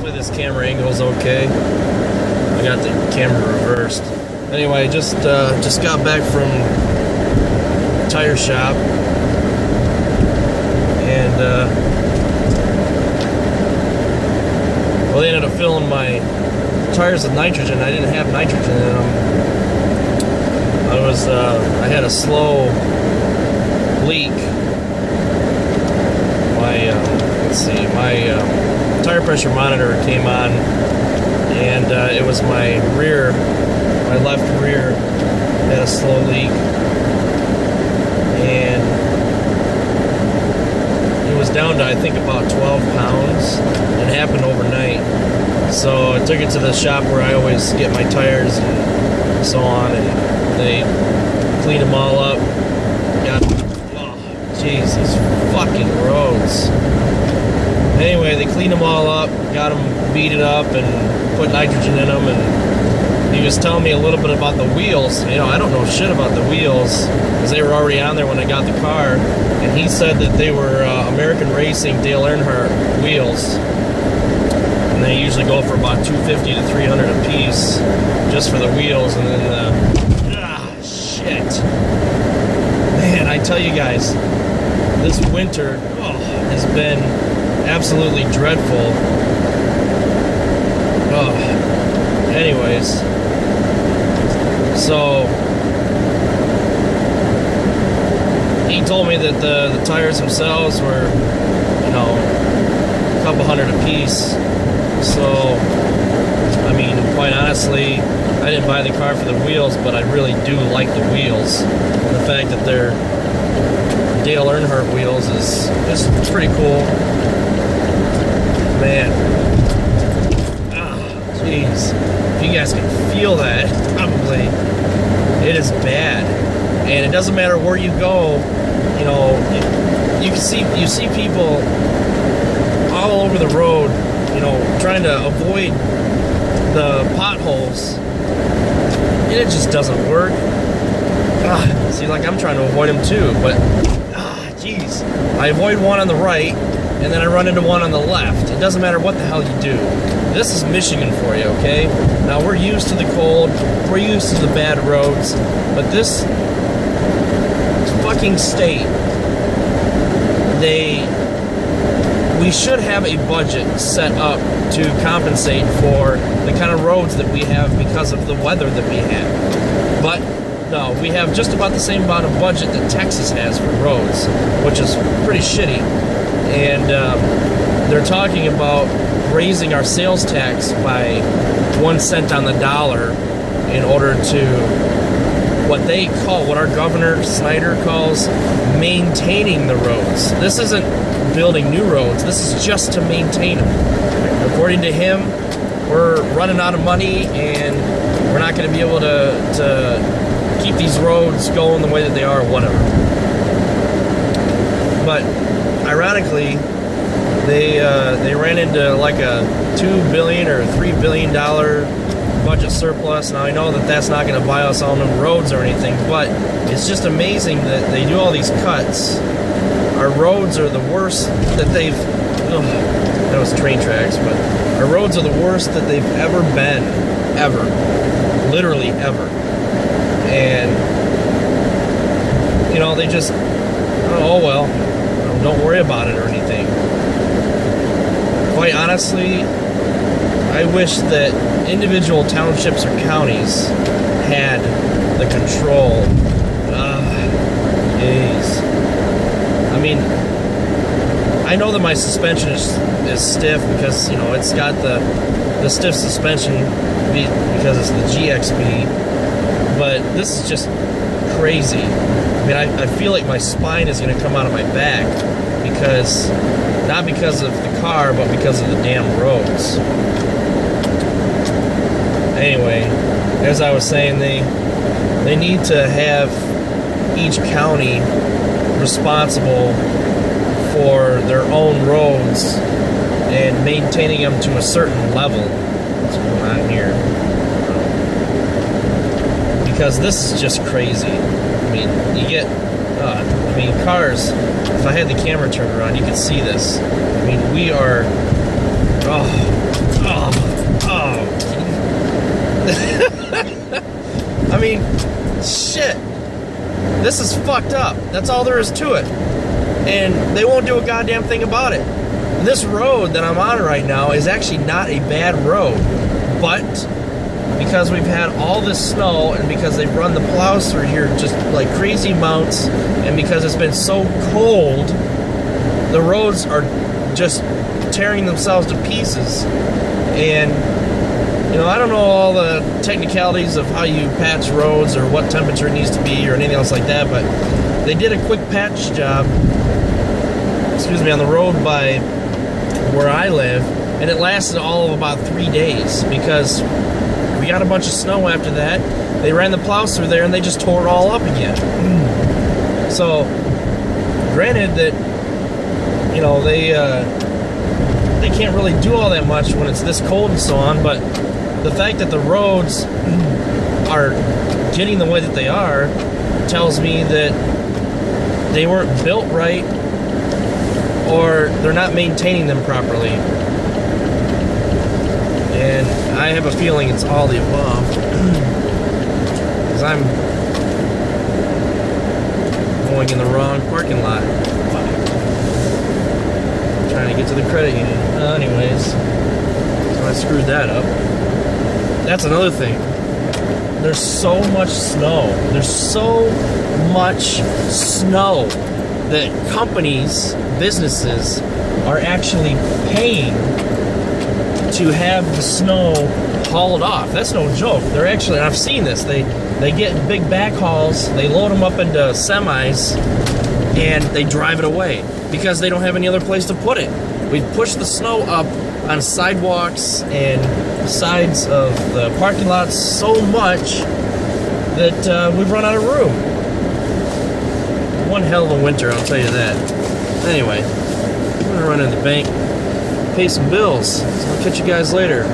Hopefully this camera angle is okay. I got the camera reversed. Anyway, just got back from the tire shop, and well, they ended up filling my tires with nitrogen. I didn't have nitrogen in them. I had a slow leak. My tire pressure monitor came on, and it was my left rear had a slow leak, and it was down to I think about 12 pounds, and it happened overnight. So I took it to the shop where I always get my tires and so on, and they cleaned them all up. Jeez, these fucking roads. Anyway, they cleaned them all up, got them beat it up, and put nitrogen in them. And he was telling me a little bit about the wheels. You know, I don't know shit about the wheels because they were already on there when I got the car. And he said that they were American Racing Dale Earnhardt wheels. And they usually go for about $250 to $300 a piece just for the wheels. And then shit. Man, I tell you guys, this winter has been absolutely dreadful. Anyways, so he told me that the tires themselves were, you know, a couple hundred a piece. So, I mean, quite honestly, I didn't buy the car for the wheels, but I really do like the wheels. And the fact that they're Dale Earnhardt wheels is pretty cool. Man. Jeez. If you guys can feel that, probably. It is bad. And it doesn't matter where you go, you know, you see people all over the road, you know, trying to avoid the potholes. And it just doesn't work. See, like I'm trying to avoid them too, but jeez, I avoid one on the right, and then I run into one on the left. It doesn't matter what the hell you do. This is Michigan for you, okay? Now, we're used to the cold, we're used to the bad roads, but this fucking state, we should have a budget set up to compensate for the kind of roads that we have because of the weather that we have. But no, we have just about the same amount of budget that Texas has for roads, which is pretty shitty. And they're talking about raising our sales tax by 1 cent on the dollar in order to what our governor Snyder calls maintaining the roads. This isn't building new roads, this is just to maintain them. According to him, we're running out of money and we're not going to be able to keep these roads going the way that they are, whatever. But ironically, they ran into like a $2 billion or $3 billion budget surplus. Now I know that that's not going to buy us all new roads or anything, but it's just amazing that they do all these cuts. Our roads are the worst that they've. That was train tracks, but our roads are the worst that they've ever been, ever, literally ever. And, you know, they just, oh well, don't worry about it or anything. Quite honestly, I wish that individual townships or counties had the control. Jeez. I mean, I know that my suspension is stiff because, you know, it's got the stiff suspension because it's the GXB. But this is just crazy. I mean, I feel like my spine is going to come out of my back because, not because of the car, but because of the damn roads. Anyway, as I was saying, they need to have each county responsible for their own roads and maintaining them to a certain level. What's going on here? Because this is just crazy. I mean, you get, cars, if I had the camera turned around, you could see this. I mean, we are, I mean, shit. This is fucked up. That's all there is to it. And they won't do a goddamn thing about it. This road that I'm on right now is actually not a bad road. But because we've had all this snow and because they've run the plows through here just like crazy amounts and because it's been so cold, the roads are just tearing themselves to pieces. And you know, I don't know all the technicalities of how you patch roads or what temperature it needs to be or anything else like that, but they did a quick patch job, excuse me, on the road by where I live, and it lasted all of about 3 days because we got a bunch of snow after that. They ran the plows through there and they just tore it all up again. So, granted that, you know, they can't really do all that much when it's this cold and so on, but the fact that the roads are getting the way that they are tells me that they weren't built right or they're not maintaining them properly. And I have a feeling it's all the above. Because I'm going in the wrong parking lot. I'm trying to get to the credit union. Anyways, so I screwed that up. That's another thing. There's so much snow. There's so much snow that companies, businesses, are actually paying to have the snow hauled off. That's no joke. They're actually, and I've seen this, they get big backhauls, they load them up into semis, and they drive it away because they don't have any other place to put it. We've pushed the snow up on sidewalks and sides of the parking lots so much that we've run out of room. One hell of a winter, I'll tell you that. Anyway, I'm gonna run in the bank, pay some bills. So I'll catch you guys later.